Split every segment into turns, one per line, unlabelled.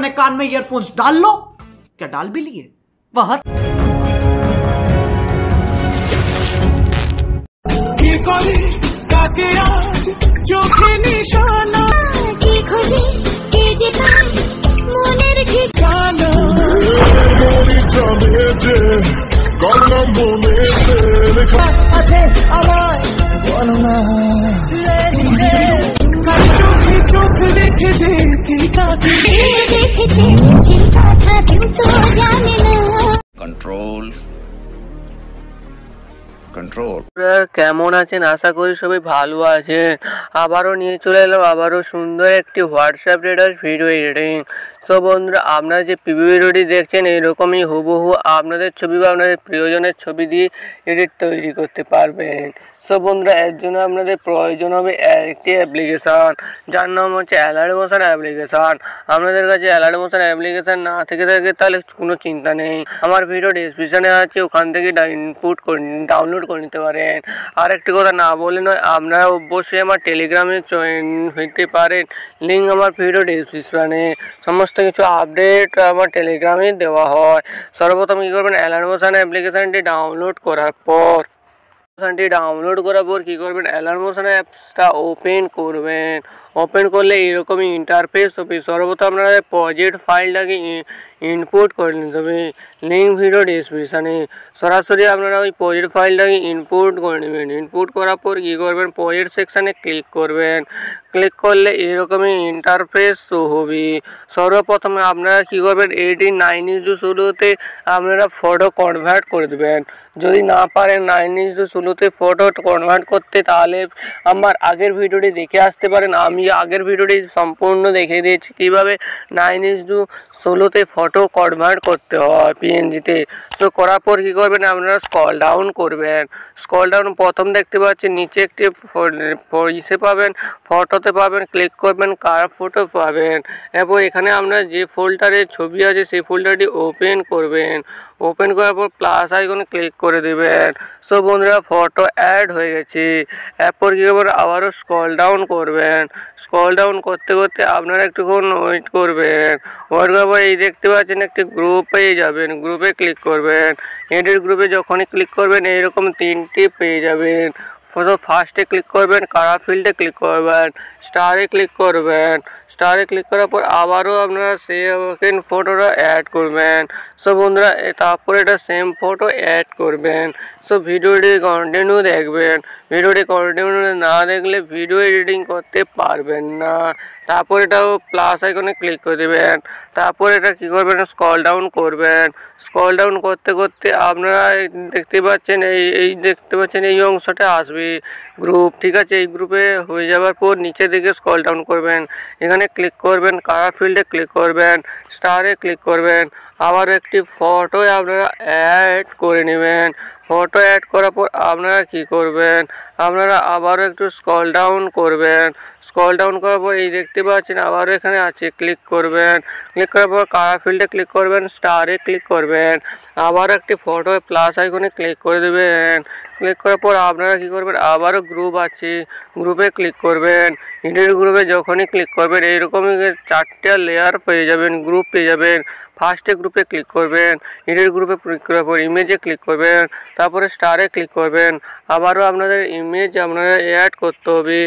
अपने कान में ईयरफोन्स डाल लो। क्या डाल भी लिए? वह চোখে নিশানা কি খুঁজে কে যে পায় মনের ঠিকানা মনে জানে যে কলম মনেতে লেখা আছে আমায় বলো না কার চোখে চোখ দেখেছে কি কাকে দেখেছে কথা কিন্তু জানে না কন্ট্রোল
কন্ট্রোল। কেমন আছেন? আশা করি সবাই ভালো আছেন। আবারও নিয়ে চলে এলাম আবারও সুন্দর একটি হোয়াটসঅ্যাপ রেডার ভিডিও এডিটিং। সো বন্ধুরা, আপনারা যে প্রিভিউ ভিডিওটি দেখছেন এরকমই হুবহু আপনাদের ছবি বা আপনাদের প্রিয়জনের ছবি দিয়ে এডিট তৈরি করতে পারবেন। সো বন্ধুরা, এর জন্য আপনাদের প্রয়োজন হবে একটি অ্যাপ্লিকেশান, যার নাম হচ্ছে অ্যালার্ট মোশন অ্যাপ্লিকেশান। আপনাদের কাছে অ্যালার্ট মোশন অ্যাপ্লিকেশান না থেকে থাকে তাহলে কোনো চিন্তা নেই, আমার ভিডিও ডিসক্রিপশানে আছে, ওখান থেকে ডাউনলোড করে নিতে পারেন। আর একটি কথা না বলে নয়, আপনারা অবশ্যই আমার টেলিগ্রামে জয়েন হতে পারেন, লিঙ্ক আমার ভিডিও ডিসক্রিপশানে। সমস্ত কিছু আপডেট আমার টেলিগ্রামে দেওয়া হয়। সর্বপ্রথম কী করবেন, অ্যালার্ট মোশন অ্যাপ্লিকেশানটি ডাউনলোড করার পর কী করবেন, অ্যালার্ট মোশন অ্যাপসটা ওপেন করবেন। ওপেন করলে এরকমই ইন্টারফেস হবে। সর্বপ্রথম আপনারা প্রজেক্ট ফাইলটাকে ইনপুট করে নিতে হবে, লিঙ্ক ভিডিও ডিসক্রিপশানে। সরাসরি আপনারা ওই প্রজেক্ট ফাইলটাকে ইনপুট করে নেবেন। ইনপুট করার পর কী করবেন, প্রজেক্ট সেকশানে ক্লিক করবেন। ক্লিক করলে এরকমই ইন্টারফেস হবে। সর্বপ্রথমে আপনারা কী করবেন, 18:9:16 আপনারা ফটো কনভার্ট করে দেবেন। যদি না পারেন 9:16 ফটো কনভার্ট করতে, তাহলে আমার আগের ভিডিওটি দেখে আসতে পারেন। আমি আগের ভিডিওটি সম্পূর্ণ দেখিয়ে দিয়েছি কীভাবে 9:16 ফটো কনভার্ট করতে হয় পিএনজিতে। সো করার পর কী করবেন, আপনারা স্ক্রল ডাউন করবেন। স্ক্রল ডাউন প্রথম দেখতে পাচ্ছেন নিচে একটি ইসে পাবেন, ফটোতে পাবেন, ক্লিক করবেন, কার ফটো পাবেন। এরপর এখানে আপনার যে ফোল্ডারে ছবি আছে সেই ফোল্ডারটি ওপেন করবেন। ওপেন করার পর প্লাস আইকনে ক্লিক করে দেবেন। সো বন্ধুরা, ফটো অ্যাড হয়ে গেছে। এরপর কী করবেন, আবারও স্ক্রল ডাউন করবেন। স্ক্রল ডাউন করতে করতে আপনারা একটুক্ষণ ওয়েট করবেন। ওয়েট করার পর এই দেখতে পাচ্ছেন একটি গ্রুপ পেয়ে যাবেন, গ্রুপে ক্লিক করবেন। এডিট গ্রুপে যখনই ক্লিক করবেন এইরকম 3টি পেয়ে যাবেন। ফার্স্টে ক্লিক করবেন, কারা ফিল্ডে ক্লিক করবেন, স্টারে ক্লিক করবেন। স্টারে ক্লিক করার পর আবারও আপনারা সেকেন্ড ফটোটা অ্যাড করবেন। সো বন্ধুরা, তারপরে এটা সেম ফটো অ্যাড করবেন। সো ভিডিওটি কন্টিনিউ দেখবেন। ভিডিওটি কন্টিনিউ না দেখলে ভিডিও এডিটিং করতে পারবেন না। তারপর এটাও প্লাস আইকনে ক্লিক করে দেবেন। তারপর এটা কী করবেন, স্ক্রল ডাউন করবেন। স্ক্রল ডাউন করতে করতে আপনারা দেখতে পাচ্ছেন এই অংশটা আসবে গ্রুপ, ঠিক আছে। এই গ্রুপে হয়ে যাওয়ার পর নিচে দিকে স্ক্রল ডাউন করবেন, এখানে ক্লিক করবেন, কালার ফিল্ডে ক্লিক করবেন, স্টারে ক্লিক করবেন। আবার একটি ফটো আপনারা অ্যাড করে নেবেন। ফটো অ্যাড করার পর আপনারা কী করবেন, আপনারা আবারও একটু স্ক্রল ডাউন করবেন। স্ক্রল ডাউন করার পর এই দেখতে পাচ্ছেন আবারও এখানে আছে, ক্লিক করবেন। ক্লিক করার পর কালার ফিল্ডে ক্লিক করবেন, স্টারে ক্লিক করবেন। আবার একটি ফটো প্লাস আইকনে ক্লিক করে দেবেন। ক্লিক করার পর আপনারা কী করবেন, আবারও গ্রুপ আছে, গ্রুপে ক্লিক করবেন। এডিট গ্রুপে যখনই ক্লিক করবেন এইরকমই 4টা লেয়ার পেয়ে যাবেন, গ্রুপ পেয়ে যাবেন। ফার্স্টে গ্রুপে ক্লিক করবেন, এডিট গ্রুপে ক্লিক করার পর ইমেজে ক্লিক করবেন, তারপরে স্টারে ক্লিক করবেন। আবারও আপনাদের ইমেজ আপনারা অ্যাড করতে হবে।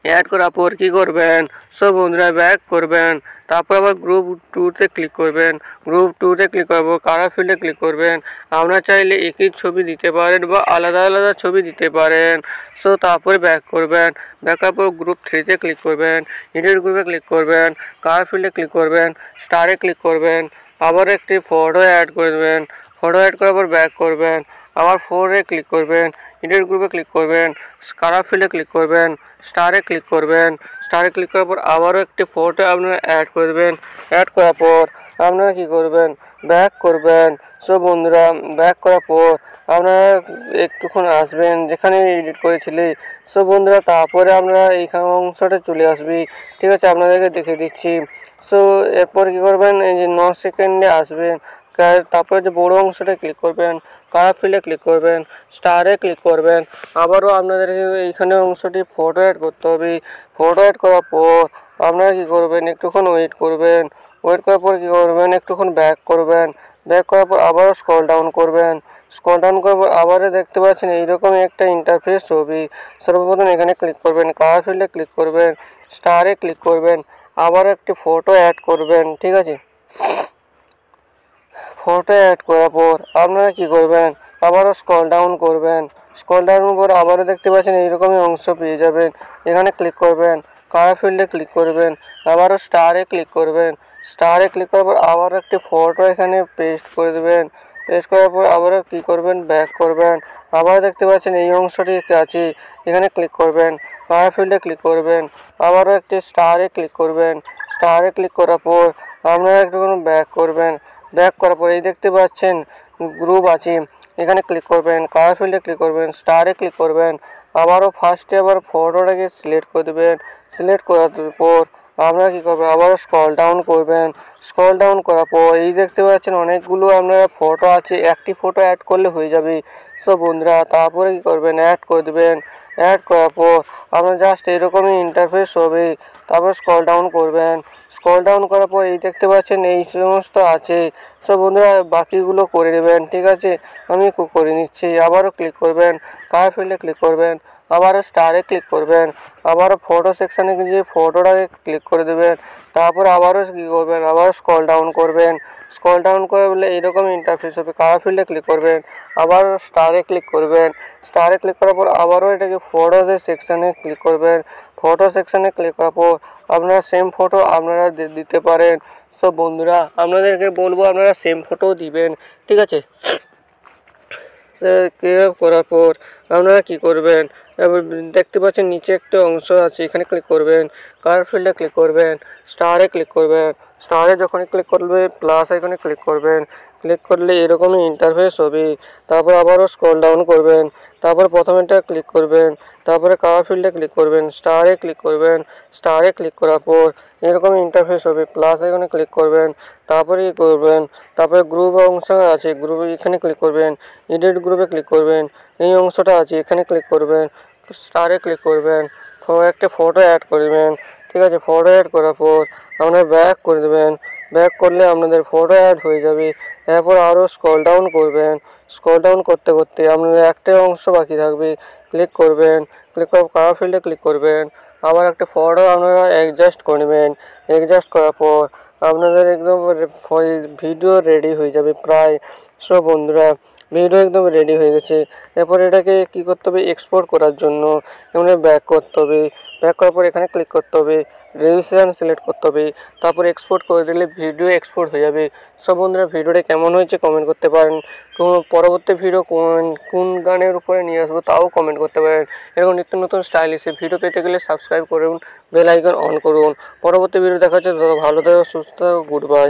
অ্যাড করার পর কী করবেন, সব বন্ধুরা ব্যাক করবেন। তারপর আবার গ্রুপ 2তে ক্লিক করবেন। গ্রুপ 2তে ক্লিক করবো, কালার ফিল্ডে ক্লিক করবেন। আপনারা চাইলে একই ছবি দিতে পারেন বা আলাদা আলাদা ছবি দিতে পারেন। সো তারপরে ব্যাক করবেন। ব্যাক করার পর গ্রুপ 3তে ক্লিক করবেন, এডিট গ্রুপে ক্লিক করবেন, কালার ফিল্ডে ক্লিক করবেন, স্টারে ক্লিক করবেন। আবার একটি ফটো অ্যাড করে দেবেন। ফটো অ্যাড করার পর ব্যাক করবেন, আবার 4-এ ক্লিক করবেন, এডিট গ্রুপে ক্লিক করবেন, কালার ফিল্ডে ক্লিক করবেন, স্টারে ক্লিক করবেন। স্টারে ক্লিক করার পর আবারও একটি ফটো আপনারা অ্যাড করে দেবেন। অ্যাড করার পর আপনারা কী করবেন, ব্যাক করবেন। সো বন্ধুরা, ব্যাক করার পর আপনারা একটুক্ষণ আসবেন যেখানে এডিট করেছিলেন। সো বন্ধুরা, তারপরে আপনারা এইখানে অংশটা চলে আসবি, ঠিক আছে, আপনাদেরকে দেখে দিচ্ছি। সো এরপর কী করবেন, এই যে 9 সেকেন্ডে আসবেন। তারপরে যে বড়ো অংশটা ক্লিক করবেন, কালার ফিল্ডে ক্লিক করবেন, স্টারে ক্লিক করবেন। আবারও আপনাদেরকে এইখানে অংশটি ফটো অ্যাড করতে হবে। ফটো অ্যাড করার পর আপনারা কী করবেন, একটুক্ষণ ওয়েট করবেন। ওয়েট করার পর কী করবেন, একটুক্ষণ ব্যাক করবেন। ব্যাক করার পর আবারও স্ক্রল ডাউন করবেন। স্ক্রল ডাউন করার পর আবারও দেখতে পাচ্ছেন এইরকমই একটা ইন্টারফেস ছবি। সর্বপ্রথম এখানে ক্লিক করবেন, কালার ফিল্ডে ক্লিক করবেন, স্টারে ক্লিক করবেন, আবার একটি ফটো অ্যাড করবেন। ঠিক আছে, ফটো অ্যাড করার পর আপনারা কী করবেন, আবারও স্ক্রল ডাউন করবেন। স্ক্রল ডাউন করে আবারও দেখতে পাচ্ছেন এইরকমই অংশ পেয়ে যাবেন। এখানে ক্লিক করবেন, কালার ফিল্ডে ক্লিক করবেন, আবারও স্টারে ক্লিক করবেন। স্টারে ক্লিক করার পর আবারও একটি ফটো এখানে পেস্ট করে দেবেন। পেস্ট করার পর আবারও কী করবেন, ব্যাক করবেন। আবার দেখতে পাচ্ছেন এই অংশটি আছে, এখানে ক্লিক করবেন, কালার ফিল্ডে ক্লিক করবেন, আবারও একটি স্টারে ক্লিক করবেন। স্টারে ক্লিক করার পর আপনারা একটুখানি ব্যাক করবেন। ব্যাক করার পর এই দেখতে পাচ্ছেন গ্রুপ আছে, এখানে ক্লিক করবেন, কালার ফিল্ডে ক্লিক করবেন, স্টারে ক্লিক করবেন, আবারও ফার্স্টে আবার ফটোটাকে সিলেক্ট করে দেবেন। সিলেক্ট করার পর আপনারা কী করবেন, আবারও স্ক্রল ডাউন করবেন। স্ক্রল ডাউন করার পর এই দেখতে পাচ্ছেন অনেকগুলো আপনারা ফটো আছে, একটি ফটো অ্যাড করলে হয়ে যাবে। সো বন্ধুরা তারপরে কী করবেন, অ্যাড করে দেবেন। অ্যাড করার পর আপনার জাস্ট এরকমই ইন্টারফেস হবে। তারপর স্ক্রল ডাউন করবেন। স্ক্রল ডাউন করার পর এই দেখতে পাচ্ছেন এই সমস্ত আছে। সব বন্ধুরা বাকিগুলো করে নেবেন। ঠিক আছে, আমি করে নিচ্ছি। আবারও ক্লিক করবেন, কালার ফিল্ডে ক্লিক করবেন, আবারও স্টারে ক্লিক করবেন, আবারও ফটো সেকশানে গিয়ে ফটোটাকে ক্লিক করে দেবেন। তারপর আবারও কী করবেন, আবারও স্ক্রল ডাউন করবেন। স্ক্রল ডাউন করে বলে এইরকম ইন্টারফেস হবে। কালার ফিল্ডে ক্লিক করবেন, আবারও স্টারে ক্লিক করবেন। স্টারে ক্লিক করার পর আবারও এটাকে ফটোদের সেকশানে ক্লিক করবেন। ফটো সেকশানে ক্লিক করার পর আপনারা সেম ফটো আপনারা দিতে পারেন। সব বন্ধুরা আপনাদেরকে বলবো আপনারা সেম ফটো দিবেন। ঠিক আছে, ক্লিক করার পর আপনারা কী করবেন, এবার দেখতে পাচ্ছেন নিচে একটা অংশ আছে, এখানে ক্লিক করবেন, কালার ফিল্ডে ক্লিক করবেন, স্টারে ক্লিক করবেন। স্টারে যখনই ক্লিক করবে প্লাস আইকনে ক্লিক করবেন। ক্লিক করলে এরকমই ইন্টারফেস হবে। তারপর আবারও স্ক্রল ডাউন করবেন, তারপর প্রথমেরটা ক্লিক করবেন, তারপরে কালার ফিল্ডে ক্লিক করবেন, স্টারে ক্লিক করবেন। স্টারে ক্লিক করার পর এরকম ইন্টারফেস হবে। প্লাস আইকনে ক্লিক করবেন, তারপরে কী করবেন, তারপরে গ্রুপ অংশ আছে, গ্রুপে এখানে ক্লিক করবেন, এডিট গ্রুপে ক্লিক করবেন, এই অংশটা আছে এখানে ক্লিক করবেন, স্টারে ক্লিক করবেন, একটা ফটো অ্যাড করবেন। ঠিক আছে, ফটো অ্যাড করার পর আপনারা ব্যাক করে দেবেন। ব্যাক করলে আপনাদের ফটো অ্যাড হয়ে যাবে। এরপর আরও স্ক্রল ডাউন করবেন। স্ক্রল ডাউন করতে করতে আপনাদের একটা অংশ বাকি থাকবে, ক্লিক করবেন। ক্লিক করার কালার ফিল্ডে ক্লিক করবেন, আবার একটা ফটো আপনারা অ্যাডজাস্ট করবেন। অ্যাডজাস্ট করার পর আপনাদের একদম ভিডিও রেডি হয়ে যাবে প্রায়। সব বন্ধুরা ভিডিও একদম রেডি হয়ে গেছে। এরপর এটাকে কী করতে হবে, এক্সপোর্ট করার জন্য এখানে ব্যাক করতে হবে। ব্যাক করার পর এখানে ক্লিক করতে হবে, রেজিস্ট্রেশন সিলেক্ট করতে হবে, তারপর এক্সপোর্ট করে দিলে ভিডিও এক্সপোর্ট হয়ে যাবে। সব বন্ধুরা ভিডিওটা কেমন হয়েছে কমেন্ট করতে পারেন। পরবর্তী ভিডিও কোন গানের উপরে নিয়ে আসবো তাও কমেন্ট করতে পারেন। এরকম নিত্য নতুন স্টাইলিশে ভিডিও পেতে গেলে সাবস্ক্রাইব করুন, বেল আইকন অন করুন। পরবর্তী ভিডিও দেখা হচ্ছে, ভালো থাকো, সুস্থ থাকো, গুড বাই।